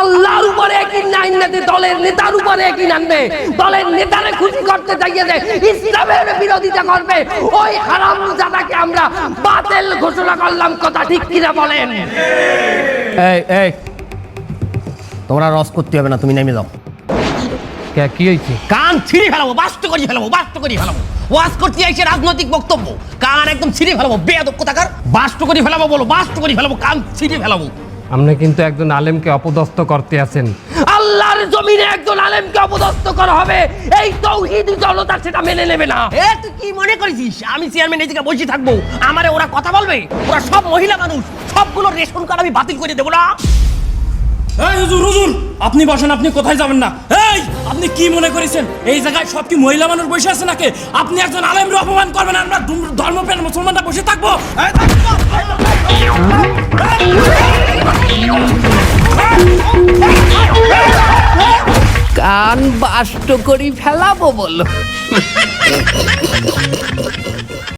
আল্লাহর উপরে একই আইন নাতে দলের নেতার উপরে একই আনবে, দলের নেতারে খুশি করতে চাইয়ে দেয়, ইসলামের বিরোধিতা করবে, ওই হারামজাদাকে আমরা বাতিল ঘোষণা করলাম। কথা ঠিক কিনা বলেন? এই এই তোমরা রস করতে হবে না, তুমি নেমে যাও। কি হয়েছে? কান ছিঁড়ে ফেলাবো, বাস্ত করি ফেলাবো, বাস্ত করি ফেলাবো। ওয়াজ করতে আইছে রাজনৈতিক বক্তব্য, কান একদম ছিঁড়ে ফেলাবো। বেয়াদব কোথাকার, বাস্ত করি ফেলাবো বলো, বাস্ত করি ফেলাবো, কান ছিঁড়ে ফেলাবো। আপনি কিন্তু একজন আলেমকে অপদস্থ করতে আছেন। আল্লাহর জমিনে একজন আলেমকে অপদস্থ করা হবে, এই তাওহীদি জনতা সেটা মেনে নেবে না। এ তুই কি মনে করেছিস আমি চেয়ারম্যান এদিকে বসে থাকবো, আমারে ওরা কথা বলবে? ওরা সব মহিলা মানুষ, সবগুলো রেশন কার্ড আমি বাতিল করে দেবো না। এই হুজুর, হুজুর আপনি বসেন, আপনি কোথায় যাবেন না? এই আপনি কি মনে করেছেন এই জায়গায় সব কি মহিলা মানুষ বসে আছে নাকি? আপনি একজন আলেমকে অপমান করবেন, আমরা ধর্মপ্রাণ মুসলমানরা বসে থাকবো? কান বাষ্ট করি ফেলাবো বলো।